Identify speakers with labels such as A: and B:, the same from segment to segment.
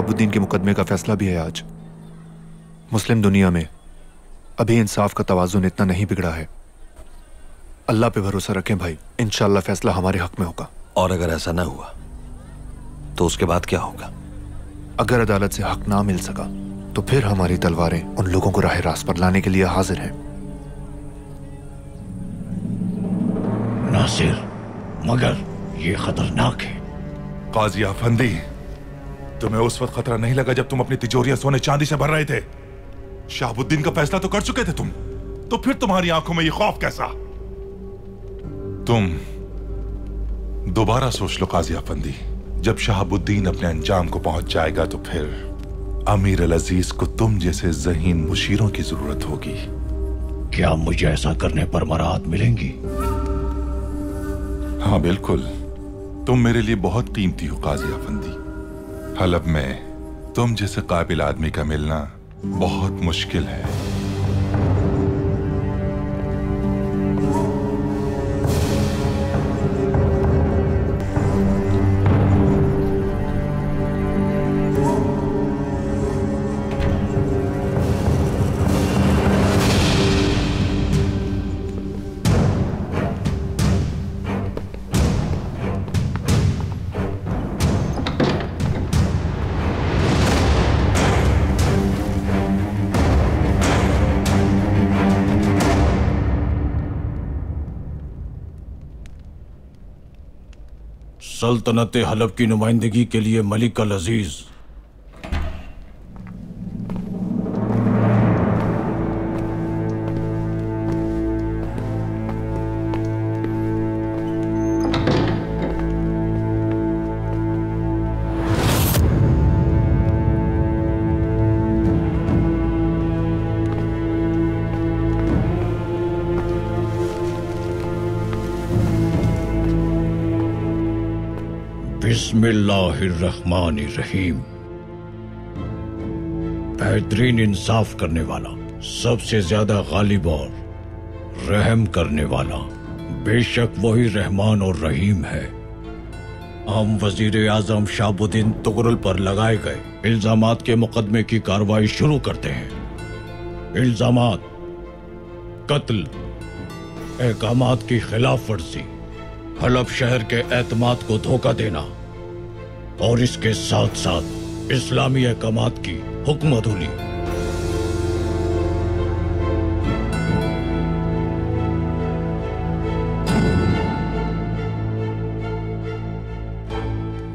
A: शहाबुद्दीन के मुकदमे का फैसला भी है आज। मुस्लिम दुनिया में अभी इंसाफ का तवाज़ुन इतना नहीं बिगड़ा है। अल्लाह पे भरोसा रखें भाई, इंशाअल्लाह फैसला हमारे हक में होगा।
B: और अगर ऐसा ना हुआ तो उसके बाद क्या होगा?
A: अगर अदालत से हक ना मिल सका तो फिर हमारी तलवारें उन लोगों को राह रास्त पर लाने के लिए हाजिर हैं।
C: नासिर, मगर ये खतरनाक है।
D: काजी अफंदी, तुम्हें उस वक्त खतरा नहीं लगा जब तुम अपनी तिजोरियां सोने चांदी से भर रहे थे? शहाबुद्दीन का फैसला तो कर चुके थे तुम, तो फिर तुम्हारी आंखों में ये खौफ कैसा? तुम दोबारा सोच लो काजी अफंदी, जब शहाबुद्दीन अपने अंजाम को पहुंच जाएगा तो फिर अमीर अल अजीज को तुम जैसे ज़हीन मुशीरों की जरूरत होगी।
C: क्या मुझे ऐसा करने पर मराहत मिलेंगी?
D: हाँ बिल्कुल, तुम मेरे लिए बहुत कीमती हो काजी अफंदी। हलब में तुम जैसे काबिल आदमी का मिलना बहुत मुश्किल है।
C: सल्तनत हलब की नुमाइंदगी के लिए मलिक अल अजीज। बिस्मिल्लाहिर्रहमानिर्रहीम। बेहतरीन इंसाफ करने वाला, सबसे ज्यादा गालिब और रहम करने वाला, बेशक वही रहमान और रहीम है। हम वजीर आजम शहाबुद्दीन तुगरुल पर लगाए गए इल्जामात के मुकदमे की कार्रवाई शुरू करते हैं। इल्जामात: कत्ल, अहकामात की खिलाफ वर्जी, हलब शहर के एतमाद को धोखा देना और इसके साथ साथ इस्लामी अहकामात की हुक्म अदूली।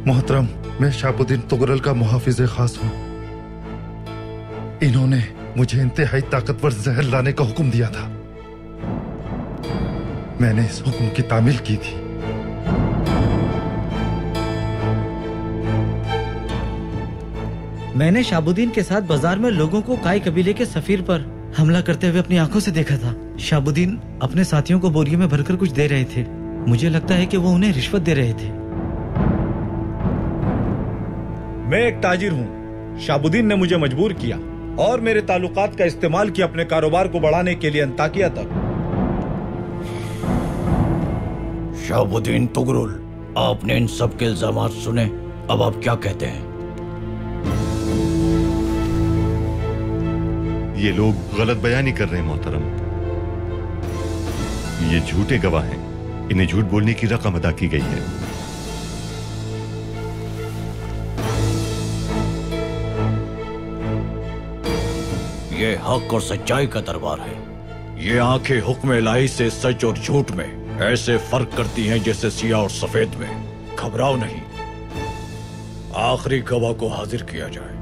E: मोहतरम, मैं शहाबुद्दीन तुगरल का मुहाफिज खास हूं। इन्होंने मुझे इंतहाई ताकतवर जहर लाने का हुक्म दिया था। मैंने इस हुक्म की तामील की थी।
F: मैंने शहाबुद्दीन के साथ बाजार में लोगों को काई कबीले के सफीर पर हमला करते हुए अपनी आंखों से देखा था। शहाबुद्दीन अपने साथियों को बोरियों में भरकर कुछ दे रहे थे। मुझे लगता है कि वो उन्हें रिश्वत दे रहे थे।
G: मैं एक ताजिर हूँ। शहाबुद्दीन ने मुझे मजबूर किया और मेरे ताल्लुकात का इस्तेमाल किया अपने कारोबार को बढ़ाने के लिए अंताकिया तक।
C: शहाबुद्दीन तुगरुल, आपने इन सब के इल्जामात सुने, अब आप क्या कहते हैं?
E: ये लोग गलत बयानी कर रहे हैं मोहतरम। ये झूठे गवाह हैं। इन्हें झूठ बोलने की रकम अदा की गई है।
C: ये हक और सच्चाई का दरबार है। ये आंखें हुक्म इलाही से सच और झूठ में ऐसे फर्क करती हैं जैसे सियाह और सफेद में। घबराओ नहीं, आखिरी गवाह को हाजिर किया जाए।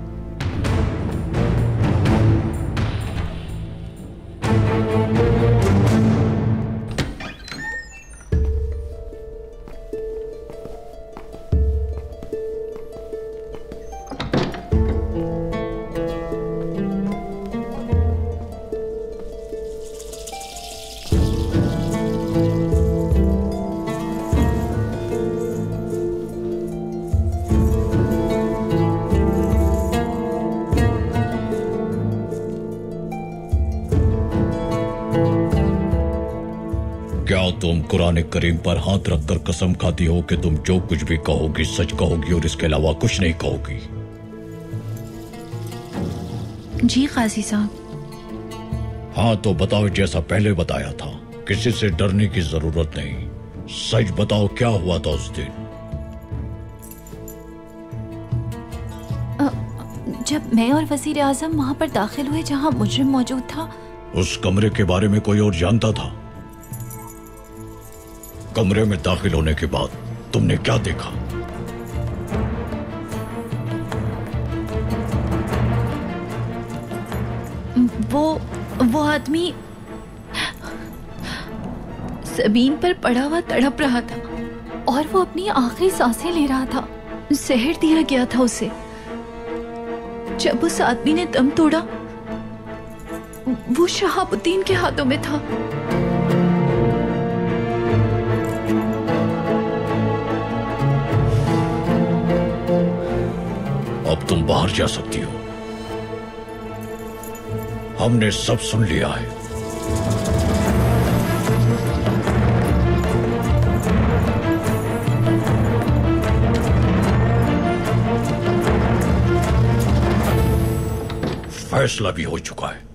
C: तुम कुरान करीम पर हाथ रखकर कसम खाती हो कि तुम जो कुछ भी कहोगी सच कहोगी और इसके अलावा कुछ नहीं कहोगी?
H: जी काजी साहब।
C: हाँ तो बताओ, जैसा पहले बताया था, किसी से डरने की जरूरत नहीं। सच बताओ, क्या हुआ था उस दिन?
H: जब मैं और वजीर आजम वहां पर दाखिल हुए जहां मुजरिम मौजूद था।
C: उस कमरे के बारे में कोई और जानता था? कमरे में दाखिल होने के बाद तुमने क्या देखा?
H: वो आदमी जमीन पर पड़ा हुआ तड़प रहा था और वो अपनी आखिरी सांसें ले रहा था। जहर दिया गया था उसे। जब उस आदमी ने दम तोड़ा, वो शहाबुद्दीन के हाथों में था।
C: अब तुम बाहर जा सकती हो। हमने सब सुन लिया है। फैसला भी हो चुका है।